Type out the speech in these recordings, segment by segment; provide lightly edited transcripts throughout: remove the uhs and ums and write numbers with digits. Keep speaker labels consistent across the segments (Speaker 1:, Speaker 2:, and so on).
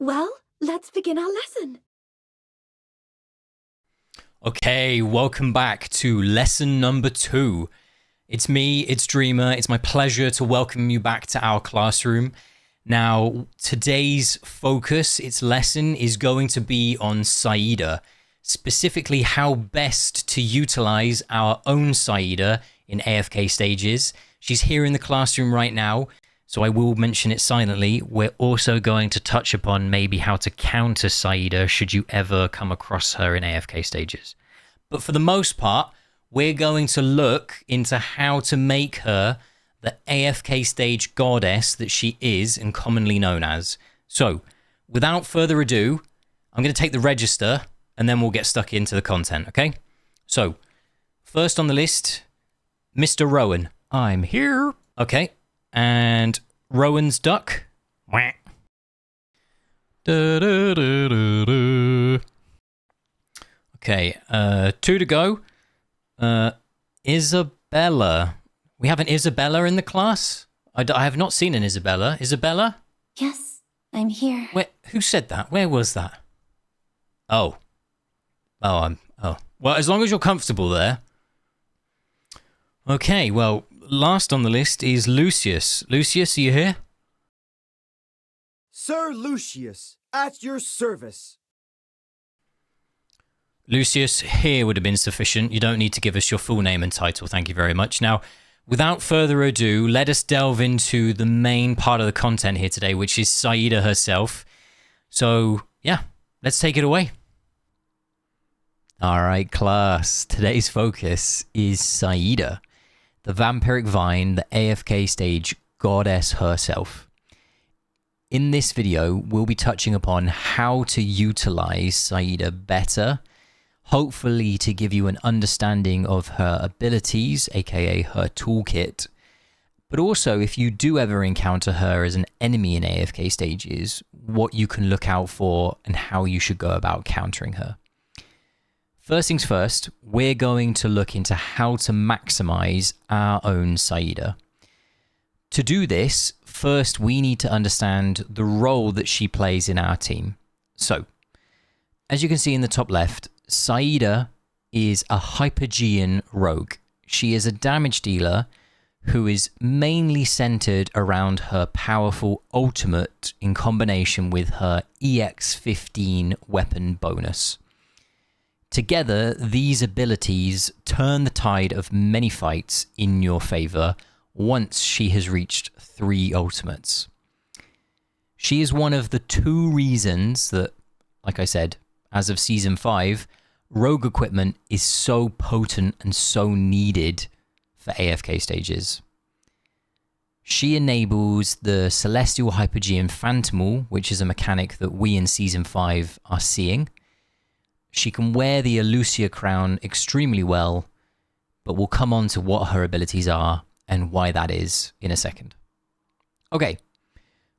Speaker 1: Well, let's begin our lesson.
Speaker 2: Okay, welcome back to lesson number 2. It's me, it's Dreamer. It's my pleasure to welcome you back to our classroom. Now, today's focus, its lesson, is going to be on Saida, specifically how best to utilize our own Saida in AFK Stages. She's here in the classroom right now, so I will mention it silently. We're also going to touch upon maybe how to counter Saida should you ever come across her in AFK Stages. But for the most part, we're going to look into how to make her the AFK stage goddess that she is and commonly known as. So, without further ado, I'm going to take the register and then we'll get stuck into the content, okay? So, first on the list, Mr. Rowan. I'm here. Okay, and Rowan's duck. Wah. Da, da, da, da, da. Okay, 2 to go. Isabella. We have an Isabella in the class? I have not seen an Isabella. Isabella?
Speaker 1: Yes, I'm here.
Speaker 2: Who said that? Where was that? Oh. Oh. Well, as long as you're comfortable there. Okay, well, last on the list is Lucius. Lucius, are you here?
Speaker 3: Sir Lucius, at your service.
Speaker 2: Lucius, here would have been sufficient. You don't need to give us your full name and title. Thank you very much. Now, without further ado, let us delve into the main part of the content here today, which is Saida herself. So, yeah, let's take it away. All right, class. Today's focus is Saida, the Vampiric Vine, the AFK stage goddess herself. In this video, we'll be touching upon how to utilize Saida better, hopefully to give you an understanding of her abilities, aka her toolkit, but also if you do ever encounter her as an enemy in AFK stages, what you can look out for and how you should go about countering her. First things first, we're going to look into how to maximize our own Saida. To do this, first we need to understand the role that she plays in our team. So, as you can see in the top left, Saida is a Hypergean rogue. She is a damage dealer who is mainly centered around her powerful ultimate in combination with her EX15 weapon bonus. Together, these abilities turn the tide of many fights in your favor once she has reached 3 ultimates. She is one of the 2 reasons that, like I said, as of Season 5, rogue equipment is so potent and so needed for AFK stages. She enables the Celestial Hypergean Phantomal, which is a mechanic that we in Season 5 are seeing. She can wear the Elucia crown extremely well, but we'll come on to what her abilities are and why that is in a second. Okay,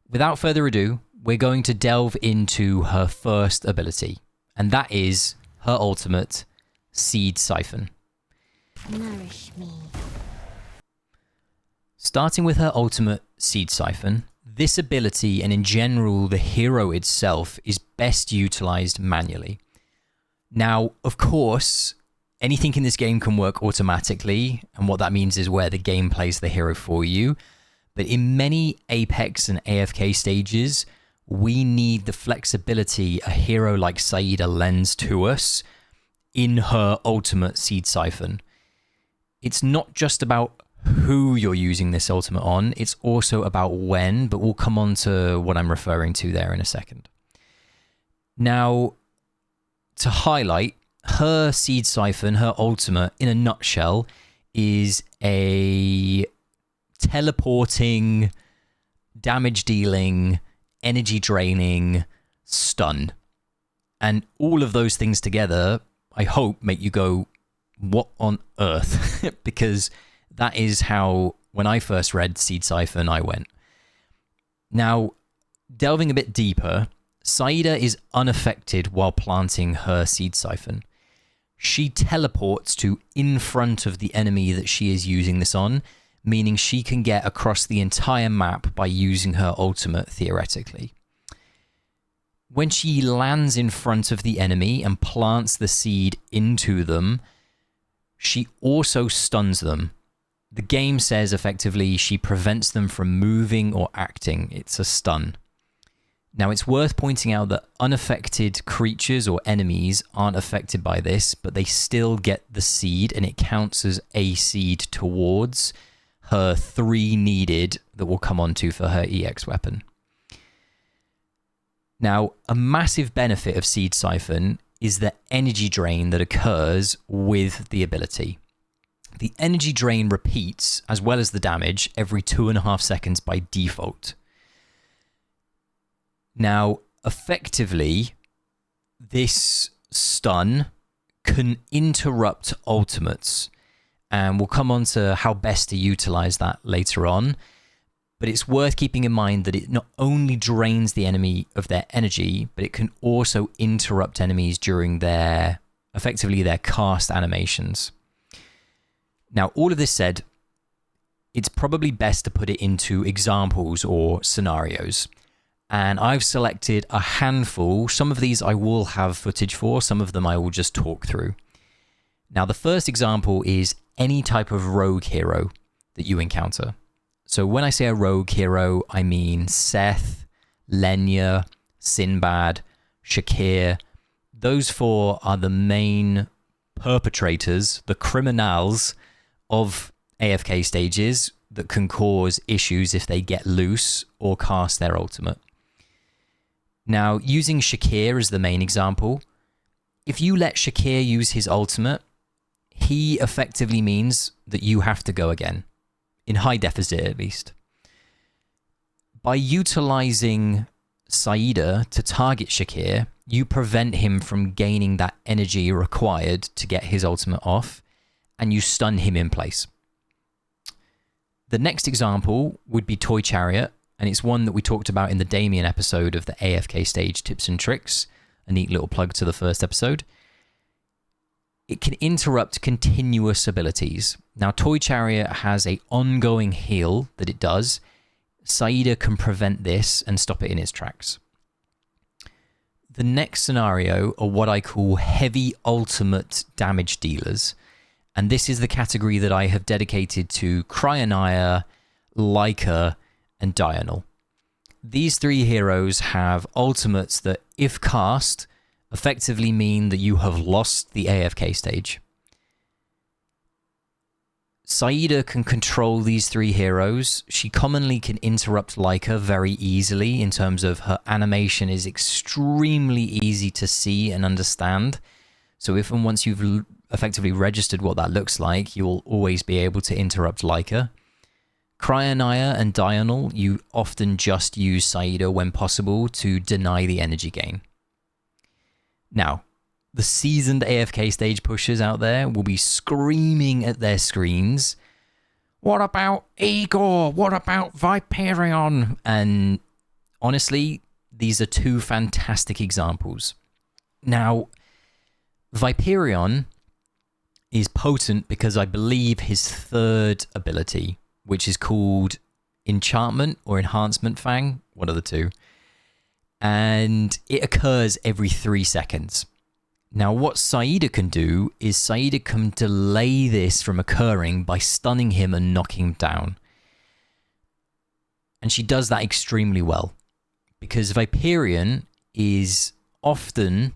Speaker 2: without further ado, we're going to delve into her first ability, and that is her ultimate, Seed Siphon.
Speaker 1: Nourish me.
Speaker 2: Starting with her ultimate, Seed Siphon, this ability and in general the hero itself is best utilized manually. Now, of course, anything in this game can work automatically, and what that means is where the game plays the hero for you. But in many Apex and AFK stages, we need the flexibility a hero like Saida lends to us in her ultimate Seed Siphon. It's not just about who you're using this ultimate on, it's also about when, but we'll come on to what I'm referring to there in a second. Now, to highlight, her Seed Siphon, her ultimate, in a nutshell, is a teleporting, damage-dealing, energy-draining stun. And all of those things together, I hope, make you go, what on earth? Because that is how, when I first read Seed Siphon, I went. Now, delving a bit deeper, Saida is unaffected while planting her Seed Siphon. She teleports to in front of the enemy that she is using this on, meaning she can get across the entire map by using her ultimate, theoretically. When she lands in front of the enemy and plants the seed into them, she also stuns them. The game says effectively she prevents them from moving or acting. It's a stun. Now, it's worth pointing out that unaffected creatures or enemies aren't affected by this, but they still get the seed, and it counts as a seed towards her 3 needed that will come onto for her EX weapon. Now, a massive benefit of Seed Siphon is the energy drain that occurs with the ability. The energy drain repeats, as well as the damage, every 2.5 seconds by default. Now, effectively, this stun can interrupt ultimates, and we'll come on to how best to utilize that later on. But it's worth keeping in mind that it not only drains the enemy of their energy, but it can also interrupt enemies during effectively their cast animations. Now, all of this said, it's probably best to put it into examples or scenarios. And I've selected a handful. Some of these I will have footage for, some of them I will just talk through. Now, the first example is any type of rogue hero that you encounter. So when I say a rogue hero, I mean Seth, Lenya, Sinbad, Shakir. Those 4 are the main perpetrators, the criminals of AFK stages that can cause issues if they get loose or cast their ultimate. Now, using Shakir as the main example, if you let Shakir use his ultimate, he effectively means that you have to go again. In high deficit, at least. By utilizing Saida to target Shakir, you prevent him from gaining that energy required to get his ultimate off, and you stun him in place. The next example would be Toy Chariot, and it's one that we talked about in the Damien episode of the AFK Stage Tips and Tricks. A neat little plug to the first episode. It can interrupt continuous abilities. Now, Toy Chariot has an ongoing heal that it does. Saida can prevent this and stop it in its tracks. The next scenario are what I call heavy ultimate damage dealers. And this is the category that I have dedicated to Cryonaya, Leica, and Diurnal. These 3 heroes have ultimates that, if cast, effectively mean that you have lost the AFK stage. Saida can control these 3 heroes. She commonly can interrupt Leica very easily in terms of her animation is extremely easy to see and understand. So if and once you've effectively registered what that looks like, you'll always be able to interrupt Leica. Cryonaya and Diurnal, you often just use Saida when possible to deny the energy gain. Now, the seasoned AFK stage pushers out there will be screaming at their screens, "What about Igor? What about Vampirion?" And honestly, these are 2 fantastic examples. Now, Vampirion is potent because I believe his 3rd ability, which is called Enchantment or Enhancement Fang, one of the 2. And it occurs every 3 seconds. Now, what Saida can do is Saida can delay this from occurring by stunning him and knocking him down. And she does that extremely well, because Vampirion is often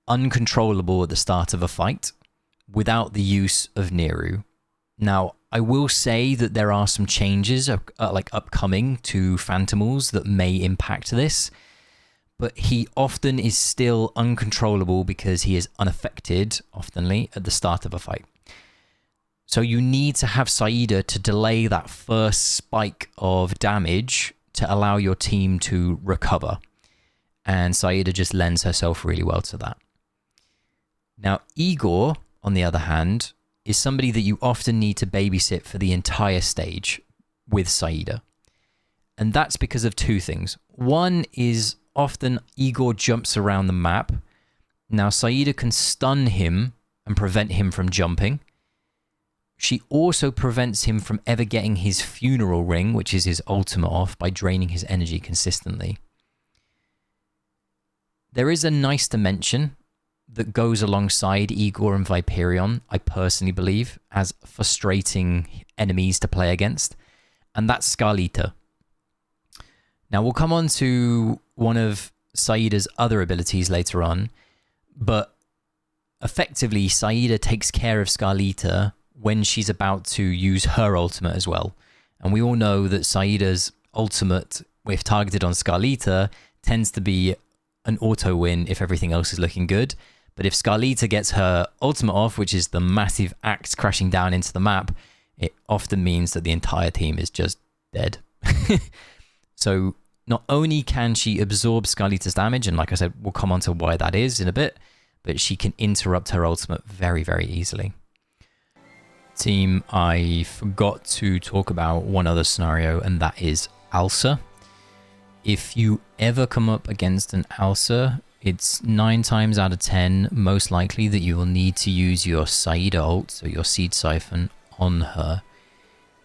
Speaker 2: uncontrollable at the start of a fight without the use of Neru. Now, I will say that there are some changes upcoming to Phantomals that may impact this, but he often is still uncontrollable because he is unaffected, oftenly, at the start of a fight. So you need to have Saida to delay that first spike of damage to allow your team to recover. And Saida just lends herself really well to that. Now, Igor, on the other hand, is somebody that you often need to babysit for the entire stage with Saida. And that's because of 2 things. One is often Igor jumps around the map. Now, Saida can stun him and prevent him from jumping. She also prevents him from ever getting his funeral ring, which is his ultimate, off by draining his energy consistently. There is a nice dimension that goes alongside Igor and Viperion, I personally believe, as frustrating enemies to play against, and that's Scarlita. Now, we'll come on to one of Saida's other abilities later on, but effectively, Saida takes care of Scarlita when she's about to use her ultimate as well. And we all know that Saida's ultimate, if targeted on Scarlita, tends to be an auto win if everything else is looking good. But if Scarlita gets her ultimate off, which is the massive axe crashing down into the map, it often means that the entire team is just dead. So not only can she absorb Scarlita's damage, and like I said, we'll come on to why that is in a bit, but she can interrupt her ultimate very, very easily. Team, I forgot to talk about one other scenario, and that is Alsa. If you ever come up against an Alsa, it's 9 times out of 10 most likely that you will need to use your Saida ult, so your Seed Siphon, on her.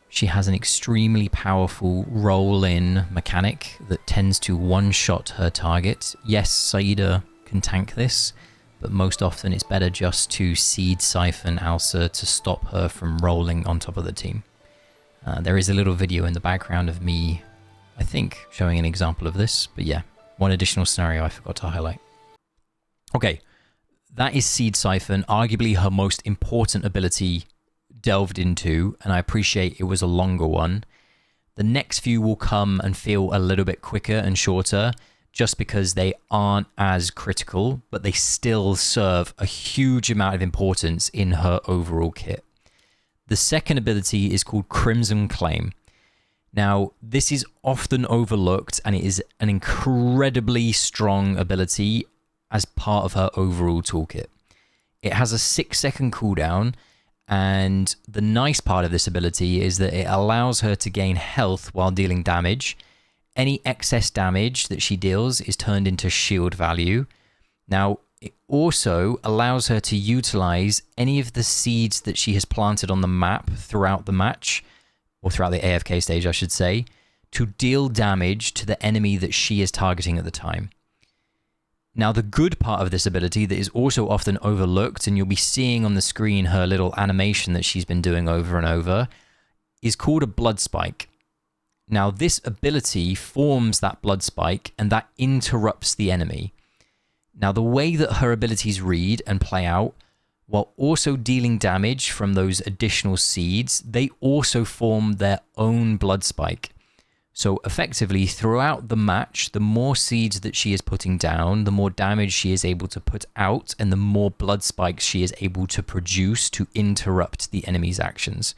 Speaker 2: She has an extremely powerful roll-in mechanic that tends to one-shot her target. Yes, Saida can tank this, but most often it's better just to Seed Siphon Alsa to stop her from rolling on top of the team. There is a little video in the background of me, I think, showing an example of this, but yeah, one additional scenario I forgot to highlight. Okay, that is Seed Siphon, arguably her most important ability delved into, and I appreciate it was a longer one. The next few will come and feel a little bit quicker and shorter just because they aren't as critical, but they still serve a huge amount of importance in her overall kit. The second ability is called Crimson Claim. Now, this is often overlooked, and it is an incredibly strong ability as part of her overall toolkit. It has a 6-second cooldown, and the nice part of this ability is that it allows her to gain health while dealing damage. Any excess damage that she deals is turned into shield value. Now, it also allows her to utilize any of the seeds that she has planted on the map throughout the match, or throughout the AFK stage, I should say, to deal damage to the enemy that she is targeting at the time. Now, the good part of this ability that is also often overlooked, and you'll be seeing on the screen her little animation that she's been doing over and over, is called a blood spike. Now, this ability forms that blood spike, and that interrupts the enemy. Now, the way that her abilities read and play out, while also dealing damage from those additional seeds, they also form their own blood spike. So effectively, throughout the match, the more seeds that she is putting down, the more damage she is able to put out, and the more blood spikes she is able to produce to interrupt the enemy's actions.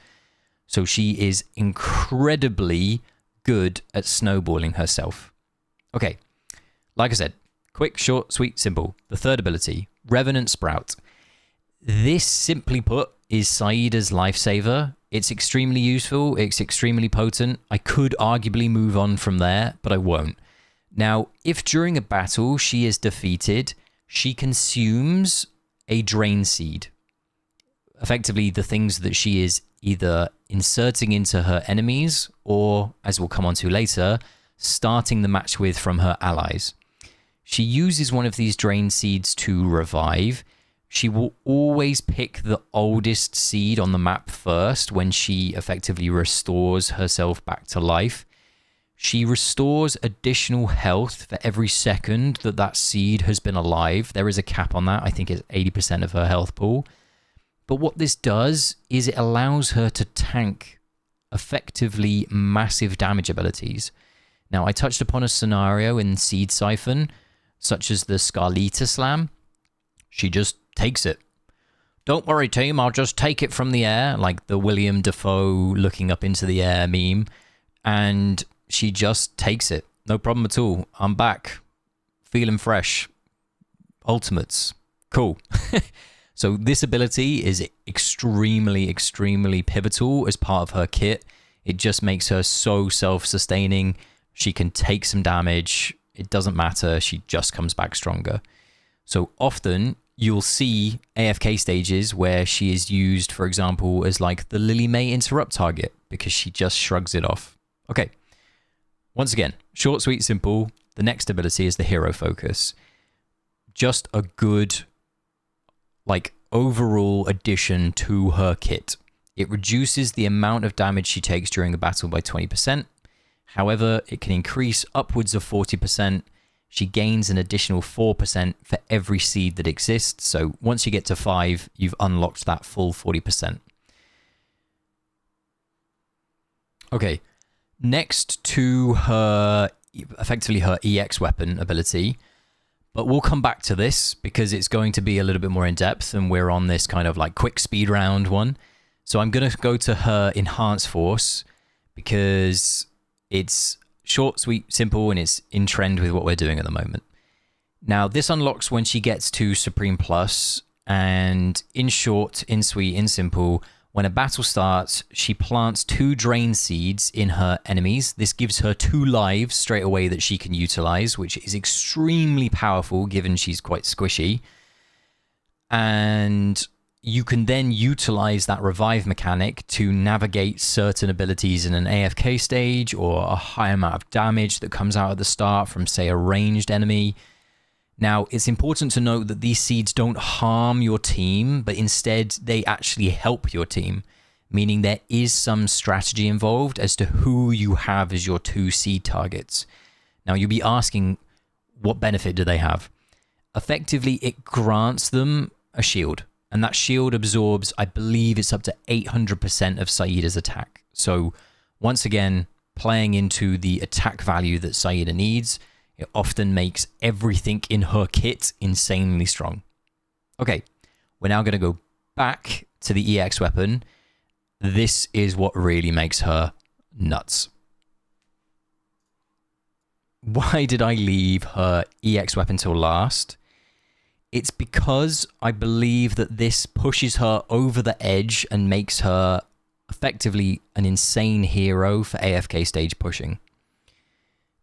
Speaker 2: So she is incredibly good at snowballing herself. Okay, like I said, quick, short, sweet, simple. The third ability, Revenant Sprout. This, simply put, is Saida's lifesaver. It's extremely useful, it's extremely potent. I could arguably move on from there, but I won't. Now, if during a battle she is defeated, she consumes a Drain Seed. Effectively, the things that she is either inserting into her enemies, or, as we'll come on to later, starting the match with from her allies. She uses one of these Drain Seeds to revive. She will always pick the oldest seed on the map first when she effectively restores herself back to life. She restores additional health for every second that that seed has been alive. There is a cap on that. I think it's 80% of her health pool. But what this does is it allows her to tank effectively massive damage abilities. Now, I touched upon a scenario in Seed Siphon, such as the Scarlita Slam. She just takes it. Don't worry, team, I'll just take it from the air, like the William Dafoe looking up into the air meme. And she just takes it. No problem at all. I'm back. Feeling fresh. Ultimates. Cool. So this ability is extremely, extremely pivotal as part of her kit. It just makes her so self-sustaining. She can take some damage. It doesn't matter. She just comes back stronger. So often you'll see AFK stages where she is used, for example, as like the Lily May interrupt target because she just shrugs it off. Okay. Once again, short, sweet, simple. The next ability is the Hero Focus. just a good, like, overall addition to her kit. It reduces the amount of damage she takes during a battle by 20%. However, it can increase upwards of 40%. She gains an additional 4% for every seed that exists. So once you get to 5, you've unlocked that full 40%. Okay, next to her, effectively her EX weapon ability, but we'll come back to this because it's going to be a little bit more in depth and we're on this kind of like quick speed round one. So I'm going to go to her Enhanced Force because it's short, sweet, simple, and it's in trend with what we're doing at the moment. Now, this unlocks when she gets to Supreme Plus, and in short, in sweet, in simple, when a battle starts, she plants 2 drain seeds in her enemies. This gives her 2 lives straight away that she can utilize, which is extremely powerful given she's quite squishy. And you can then utilize that revive mechanic to navigate certain abilities in an AFK stage or a high amount of damage that comes out at the start from, say, a ranged enemy. Now, it's important to note that these seeds don't harm your team, but instead they actually help your team, meaning there is some strategy involved as to who you have as your 2 seed targets. Now, you'll be asking, what benefit do they have? Effectively, it grants them a shield. And that shield absorbs, I believe it's up to 800% of Saida's attack. So once again, playing into the attack value that Saida needs, it often makes everything in her kit insanely strong. Okay, we're now going to go back to the EX weapon. This is what really makes her nuts. Why did I leave her EX weapon till last? It's because I believe that this pushes her over the edge and makes her effectively an insane hero for AFK stage pushing.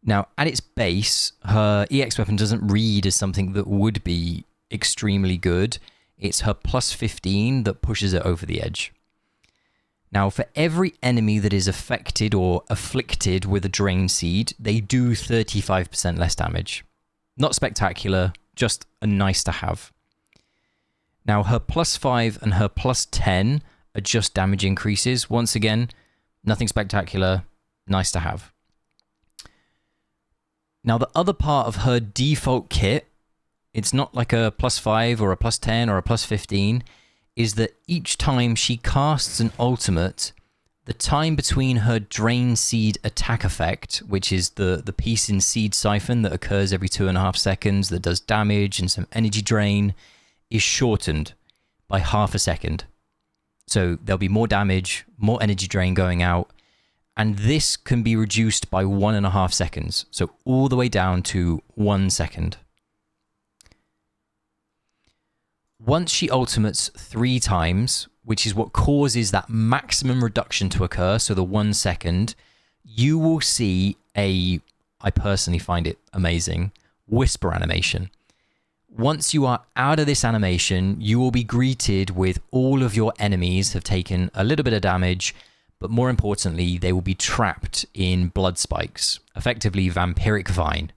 Speaker 2: Now, at its base, her EX weapon doesn't read as something that would be extremely good. It's her plus 15 that pushes it over the edge. Now, for every enemy that is affected or afflicted with a drain seed, they do 35% less damage. Not spectacular, just a nice to have. Now, her plus 5 and her plus 10 are just damage increases. Once again, nothing spectacular, nice to have. Now, the other part of her default kit, it's not like a plus 5 or a plus 10 or a plus 15, is that each time she casts an ultimate, the time between her drain seed attack effect, which is the piece in seed Siphon that occurs every 2.5 seconds that does damage and some energy drain, is shortened by half a second. So there'll be more damage, more energy drain going out, and this can be reduced by 1.5 seconds. So all the way down to 1 second. Once she ultimates 3 times, which is what causes that maximum reduction to occur, so the 1 second, you will see I personally find it amazing, whisper animation. Once you are out of this animation, you will be greeted with all of your enemies have taken a little bit of damage, but more importantly, they will be trapped in blood spikes, effectively Vampiric Vine.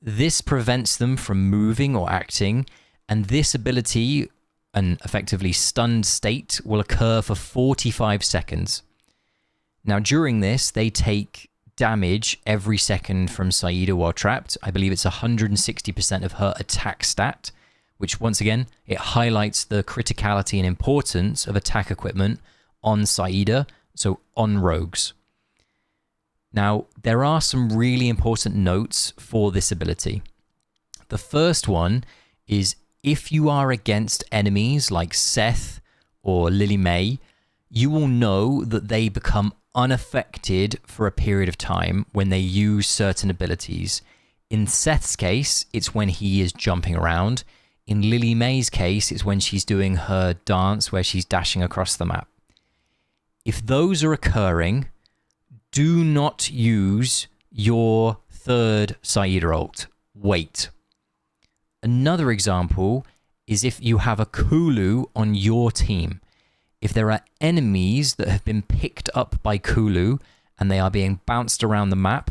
Speaker 2: This prevents them from moving or acting, and this ability, an effectively stunned state, will occur for 45 seconds. Now, during this, they take damage every second from Saida while trapped. I believe it's 160% of her attack stat, which once again, it highlights the criticality and importance of attack equipment on Saida, so on rogues. Now, there are some really important notes for this ability. The first one is if you are against enemies like Seth or Lily May, you will know that they become unaffected for a period of time when they use certain abilities. In Seth's case, it's when he is jumping around. In Lily May's case, it's when she's doing her dance where she's dashing across the map. If those are occurring, do not use your third Saida ult. Wait. Another example is if you have a Kulu on your team. If there are enemies that have been picked up by Kulu and they are being bounced around the map,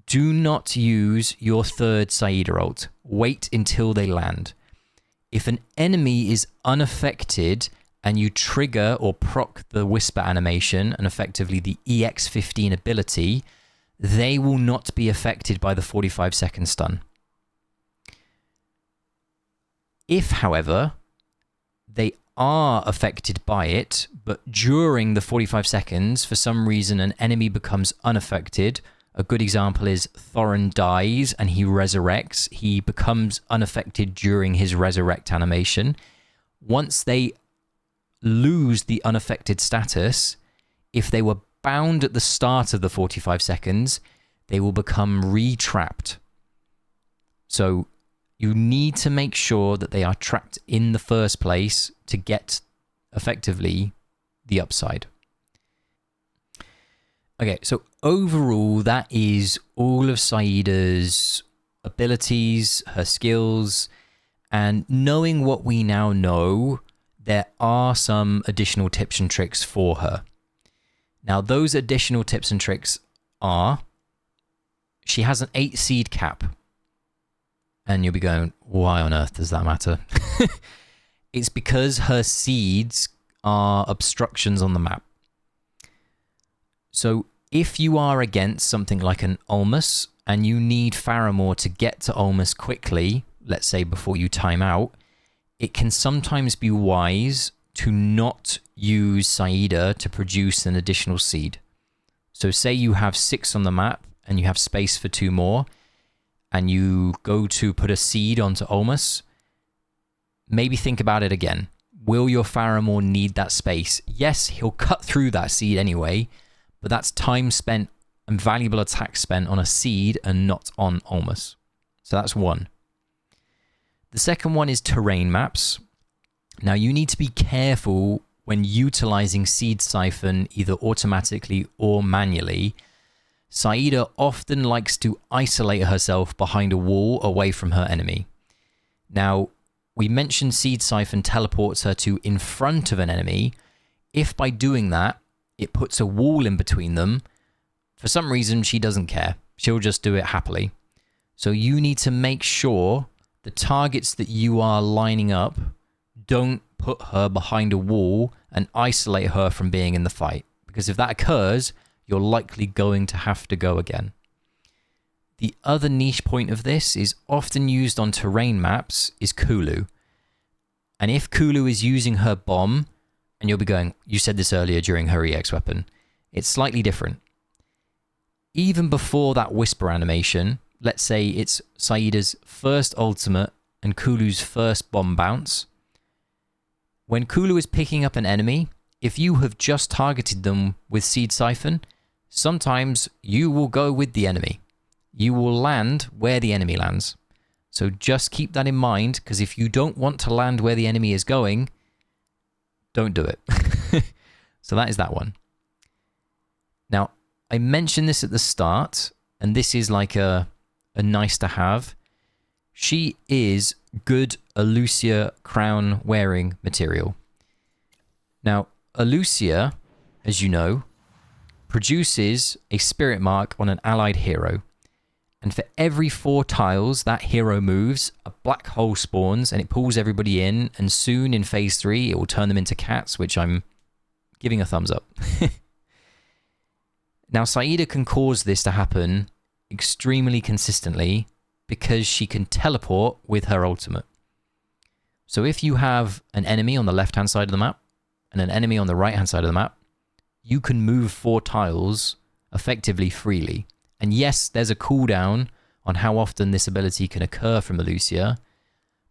Speaker 2: do not use your third Saida ult. Wait until they land. If an enemy is unaffected and you trigger or proc the whisper animation and effectively the EX15 ability, they will not be affected by the 45-second stun. If, however, they are affected by it, but during the 45 seconds, for some reason, an enemy becomes unaffected. A good example is Thorin dies and he resurrects. He becomes unaffected during his resurrect animation. Once they lose the unaffected status, if they were bound at the start of the 45 seconds, they will become re-trapped. So you need to make sure that they are trapped in the first place to get effectively the upside. Okay, so overall, that is all of Saida's abilities, her skills, and knowing what we now know, there are some additional tips and tricks for her. Now, those additional tips and tricks are, she has an 8 seed cap. And you'll be going, why on earth does that matter? It's because her seeds are obstructions on the map. So if you are against something like an Ulmus and you need Faramore to get to Ulmus quickly, let's say before you time out, it can sometimes be wise to not use Saida to produce an additional seed. So say you have 6 on the map and you have space for 2 more, and you go to put a seed onto Ulmus, maybe think about it again. Will your Faramore need that space? Yes, he'll cut through that seed anyway, but that's time spent and valuable attack spent on a seed and not on Ulmus. So that's one. The second one is terrain maps. Now you need to be careful when utilizing Seed Siphon either automatically or manually. Saida often likes to isolate herself behind a wall away from her enemy. Now, we mentioned Seed Siphon teleports her to in front of an enemy. If by doing that, it puts a wall in between them, for some reason she doesn't care. She'll just do it happily. So you need to make sure the targets that you are lining up don't put her behind a wall and isolate her from being in the fight. Because if that occurs, you're likely going to have to go again. The other niche point of this is often used on terrain maps is Kulu. And if Kulu is using her bomb, and you'll be going, you said this earlier during her EX weapon, it's slightly different. Even before that whisper animation, let's say it's Saida's first ultimate and Kulu's first bomb bounce. When Kulu is picking up an enemy, if you have just targeted them with Seed Siphon, sometimes you will go with the enemy. You will land where the enemy lands. So just keep that in mind, because if you don't want to land where the enemy is going, don't do it. So that is that one. Now, I mentioned this at the start, and this is like a nice to have. She is good Alucia crown wearing material. Now, Alucia, as you know, produces a spirit mark on an allied hero. And for every 4 tiles that hero moves, a black hole spawns and it pulls everybody in. And soon in phase 3, it will turn them into cats, which I'm giving a thumbs up. Now, Saida can cause this to happen extremely consistently because she can teleport with her ultimate. So if you have an enemy on the left-hand side of the map and an enemy on the right-hand side of the map, you can move 4 tiles effectively freely. And yes, there's a cooldown on how often this ability can occur from Alucia,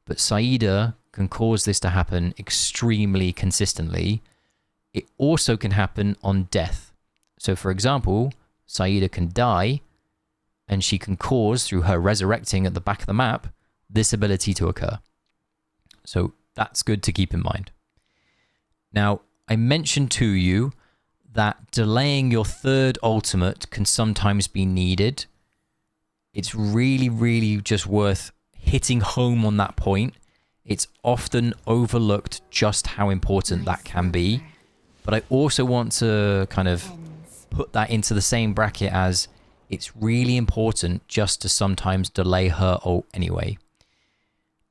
Speaker 2: but Saida can cause this to happen extremely consistently. It also can happen on death. So for example, Saida can die, and she can cause, through her resurrecting at the back of the map, this ability to occur. So that's good to keep in mind. Now, I mentioned to you that delaying your third ultimate can sometimes be needed. It's really, really just worth hitting home on that point. It's often overlooked just how important that can be. But I also want to kind of put that into the same bracket as it's really important just to sometimes delay her ult anyway.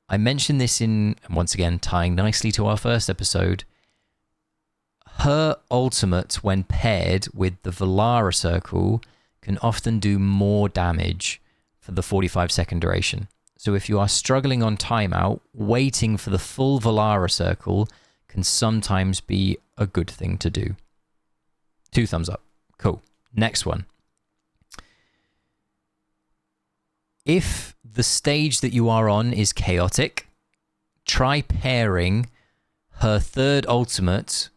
Speaker 2: I mentioned this in, once again, tying nicely to our first episode, her ultimate, when paired with the Valara circle, can often do more damage for the 45-second duration. So if you are struggling on timeout, waiting for the full Valara circle can sometimes be a good thing to do. 2 thumbs up. Cool. Next one. If the stage that you are on is chaotic, try pairing her third ultimate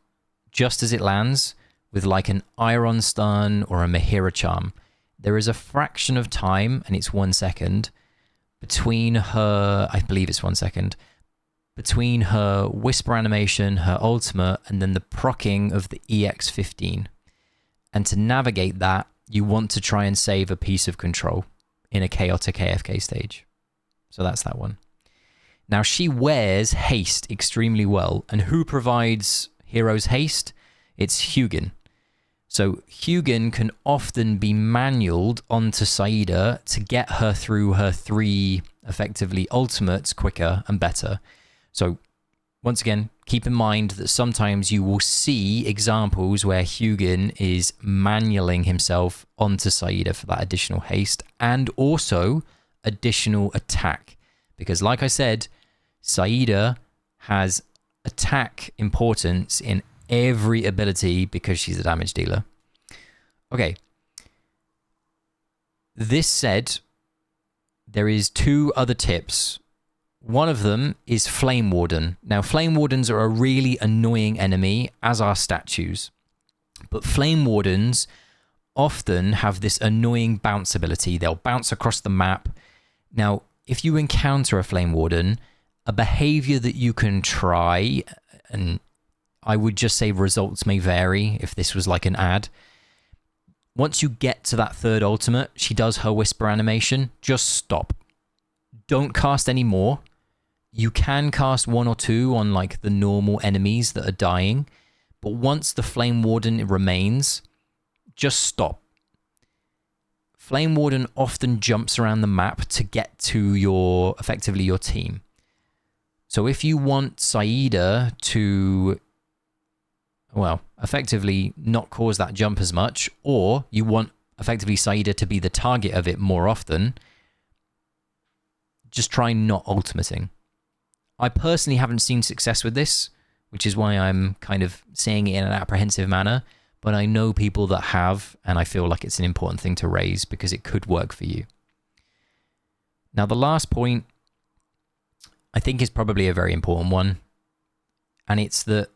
Speaker 2: just as it lands with like an Iron Stun or a Mahira Charm. There is a fraction of time, and it's 1 second, between her, I believe it's 1 second, between her Whisper animation, her ultimate, and then the proccing of the EX15. And to navigate that, you want to try and save a piece of control in a chaotic AFK stage. So that's that one. Now, she wears haste extremely well. And who provides heroes haste? It's Hugin. So Hugin can often be manualed onto Saida to get her through her 3 effectively ultimates quicker and better. So once again, keep in mind that sometimes you will see examples where Hugin is manualing himself onto Saida for that additional haste and also additional attack. Because like I said, Saida has attack importance in every ability because she's a damage dealer. Okay. This said, there is 2 other tips. One of them is Flame Warden. Now, Flame Wardens are a really annoying enemy, as are statues. But Flame Wardens often have this annoying bounce ability. They'll bounce across the map. Now, if you encounter a Flame Warden, a behavior that you can try, and I would just say results may vary if this was like an ad. Once you get to that third ultimate, she does her Whisper animation. Just stop. Don't cast any more. You can cast 1 or 2 on like the normal enemies that are dying, but once the Flame Warden remains, just stop. Flame Warden often jumps around the map to get to your, effectively your team. So if you want Saida to, well, effectively not cause that jump as much, or you want effectively Saida to be the target of it more often, just try not ultimating. I personally haven't seen success with this, which is why I'm kind of saying it in an apprehensive manner, but I know people that have, and I feel like it's an important thing to raise because it could work for you. Now, the last point I think is probably a very important one, and it's that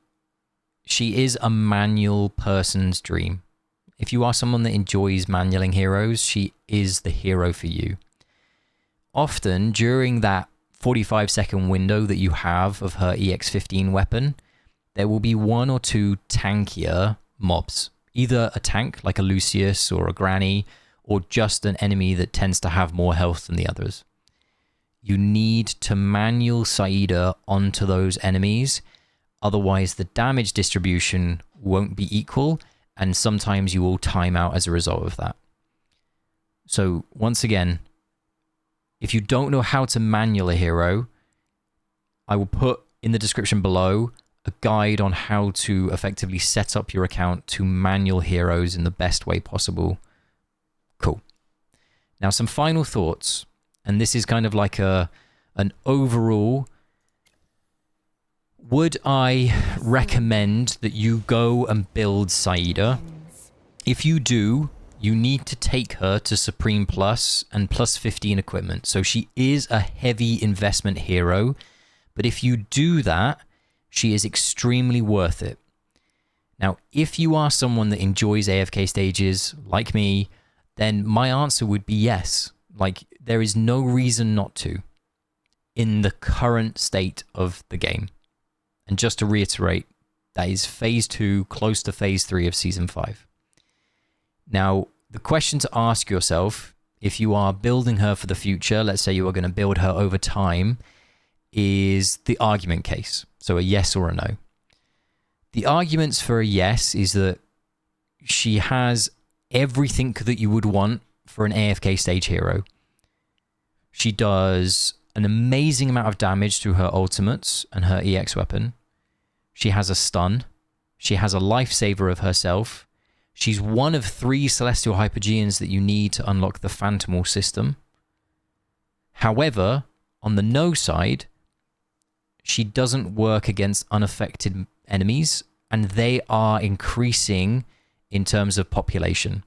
Speaker 2: she is a manual person's dream. If you are someone that enjoys manualing heroes, she is the hero for you. Often, during that 45-second window that you have of her EX15 weapon, there will be 1 or 2 tankier mobs. Either a tank, like a Lucius or a Granny, or just an enemy that tends to have more health than the others. You need to manual Saida onto those enemies, otherwise the damage distribution won't be equal, and sometimes you will time out as a result of that. So, once again, if you don't know how to manual a hero, I will put in the description below a guide on how to effectively set up your account to manual heroes in the best way possible. Cool. Now, some final thoughts, and this is kind of like an overall. Would I recommend that you go and build Saida? If you do, you need to take her to Supreme Plus and plus 15 equipment. So she is a heavy investment hero, but if you do that, she is extremely worth it. Now, if you are someone that enjoys AFK stages, like me, then my answer would be yes. Like, there is no reason not to in the current state of the game. And just to reiterate, that is Phase 2, close to Phase 3 of Season 5. Now, the question to ask yourself, if you are building her for the future, let's say you are going to build her over time, is the argument case. So a yes or a no. The arguments for a yes is that she has everything that you would want for an AFK stage hero. She does an amazing amount of damage through her ultimates and her EX weapon. She has a stun. She has a lifesaver of herself. She's one of 3 Celestial Hypogeans that you need to unlock the Phantomal system. However, on the no side, she doesn't work against unaffected enemies, and they are increasing in terms of population.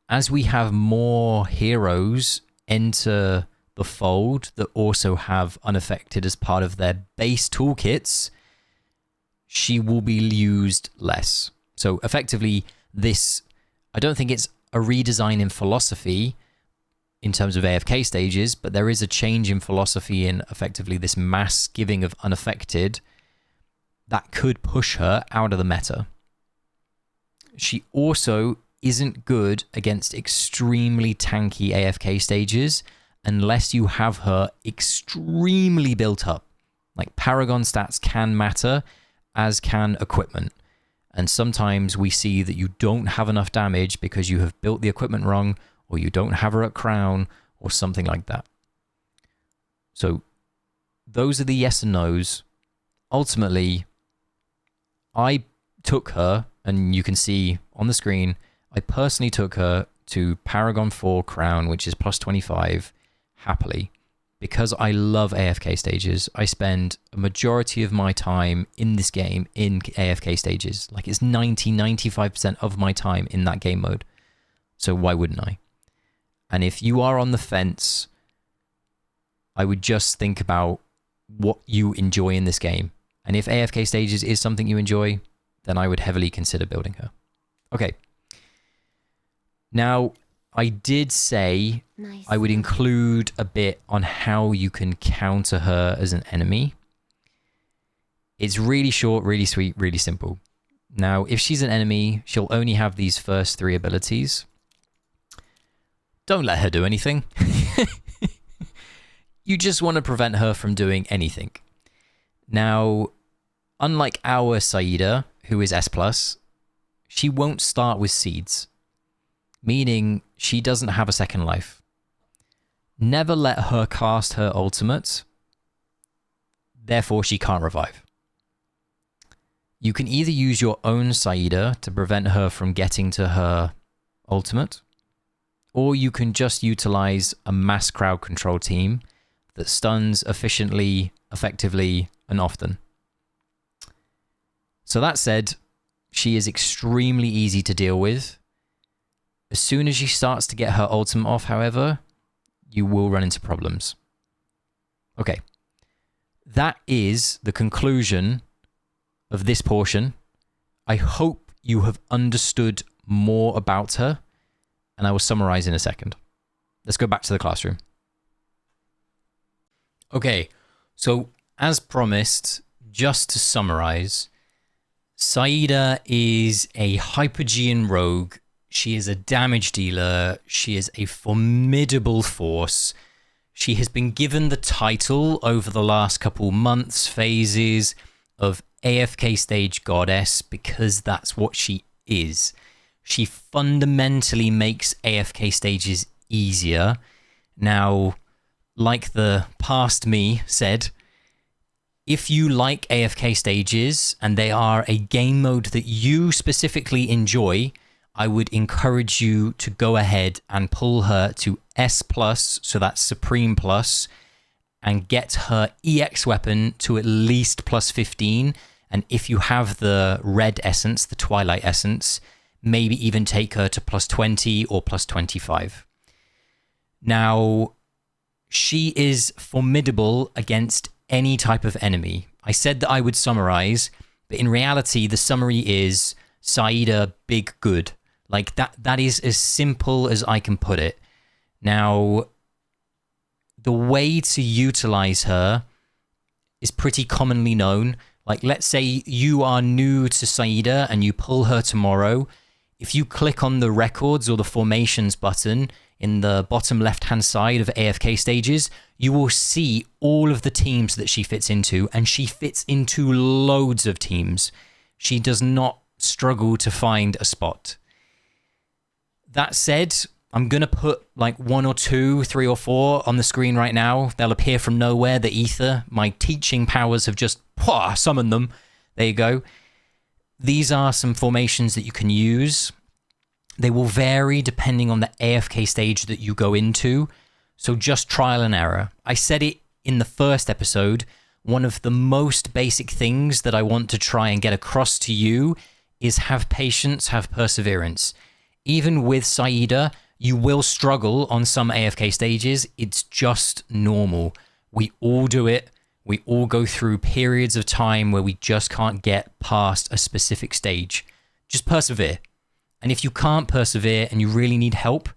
Speaker 2: As we have more heroes enter the fold that also have unaffected as part of their base toolkits, she will be used less. So effectively, this, I don't think it's a redesign in philosophy in terms of AFK stages, but there is a change in philosophy in effectively this mass giving of unaffected that could push her out of the meta. She also isn't good against extremely tanky AFK stages unless you have her extremely built up. Like, Paragon stats can matter, as can equipment. And sometimes we see that you don't have enough damage because you have built the equipment wrong, or you don't have her at crown, or something like that. So those are the yes and no's. Ultimately, I took her, and you can see on the screen, I personally took her to Paragon 4 crown, which is plus 25, happily. Because I love AFK stages, I spend a majority of my time in this game in AFK stages. Like, it's 90-95% of my time in that game mode. So why wouldn't I? And if you are on the fence, I would just think about what you enjoy in this game. And if AFK stages is something you enjoy, then I would heavily consider building her. Okay. Now, I did say I would include a bit on how you can counter her as an enemy. It's really short, really sweet, really simple. Now, if she's an enemy, she'll only have these first 3 abilities. Don't let her do anything. You just want to prevent her from doing anything. Now, unlike our Saida, who is S+, she won't start with seeds, meaning she doesn't have a second life. Never let her cast her ultimate, therefore she can't revive. You can either use your own Saida to prevent her from getting to her ultimate, or you can just utilize a mass crowd control team that stuns efficiently, effectively, and often. So that said, she is extremely easy to deal with. As soon as she starts to get her ultimate off, however, you will run into problems. Okay. That is the conclusion of this portion. I hope you have understood more about her, and I will summarize in a second. Let's go back to the classroom. Okay, so as promised, just to summarize, Saida is a Hypogean rogue. She is a damage dealer. She is a formidable force. She has been given the title over the last couple months, phases, of AFK Stage Goddess because that's what she is. She fundamentally makes AFK stages easier. Now, like the past me said, if you like AFK stages and they are a game mode that you specifically enjoy, I would encourage you to go ahead and pull her to S+, so that's Supreme Plus, and get her EX weapon to at least plus 15. And if you have the red essence, the Twilight essence, maybe even take her to plus 20 or plus 25. Now, she is formidable against any type of enemy. I said that I would summarize, but in reality, the summary is Saida, big good. Like, that is as simple as I can put it. Now, the way to utilize her is pretty commonly known. Like, let's say you are new to Saida and you pull her tomorrow. If you click on the records or the formations button in the bottom left-hand side of AFK stages, you will see all of the teams that she fits into, and she fits into loads of teams. She does not struggle to find a spot. That said, I'm going to put like 1 or 2, 3 or 4 on the screen right now. They'll appear from nowhere, the ether. My teaching powers have just summoned them. There you go. These are some formations that you can use. They will vary depending on the AFK stage that you go into. So just trial and error. I said it in the first episode. One of the most basic things that I want to try and get across to you is have patience, have perseverance. Even with Saida, you will struggle on some AFK stages. It's just normal. We all do it. We all go through periods of time where we just can't get past a specific stage. Just persevere. And if you can't persevere and you really need help,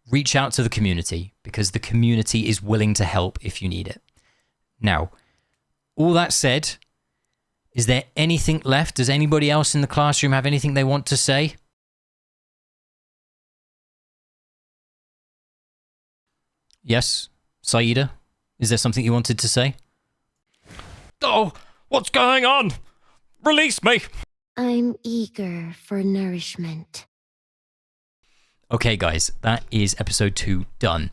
Speaker 2: reach out to the community, because the community is willing to help if you need it. Now, all that said, is there anything left? Does anybody else in the classroom have anything they want to say? Yes, Saida, is there something you wanted to say?
Speaker 4: Oh, what's going on? Release me!
Speaker 1: I'm eager for nourishment.
Speaker 2: Okay, guys, that is episode 2 done.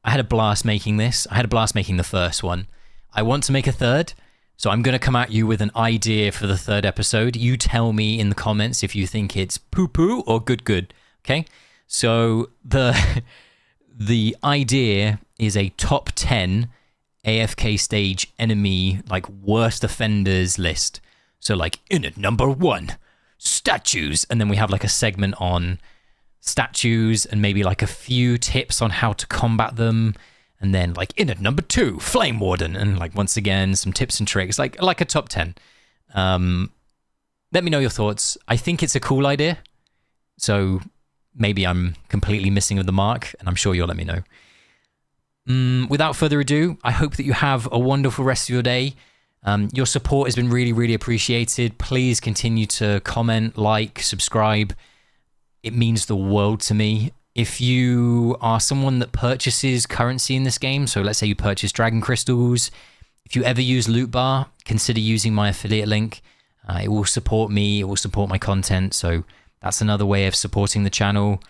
Speaker 2: I had a blast making this. I had a blast making the first one. I want to make a third, so I'm going to come at you with an idea for the third episode. You tell me in the comments if you think it's poo-poo or good, okay? So the idea is a top 10 AFK stage enemy, like, worst offenders list. So, like, in at number 1, statues. And then we have, like, a segment on statues and maybe, like, a few tips on how to combat them. And then, like, in at number 2, Flame Warden. And, like, once again, some tips and tricks, like a top 10. Let me know your thoughts. I think it's a cool idea. So maybe I'm completely missing the mark, and I'm sure you'll let me know. Without further ado, I hope that you have a wonderful rest of your day. Your support has been really, really appreciated. Please continue to comment, like, subscribe. It means the world to me. If you are someone that purchases currency in this game, so let's say you purchase Dragon Crystals, if you ever use Loot Bar, consider using my affiliate link. It will support me, it will support my content, so that's another way of supporting the channel.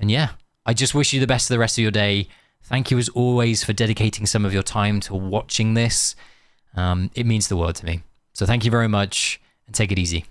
Speaker 2: And yeah, I just wish you the best of the rest of your day. Thank you as always for dedicating some of your time to watching this. It means the world to me. So thank you very much, and take it easy.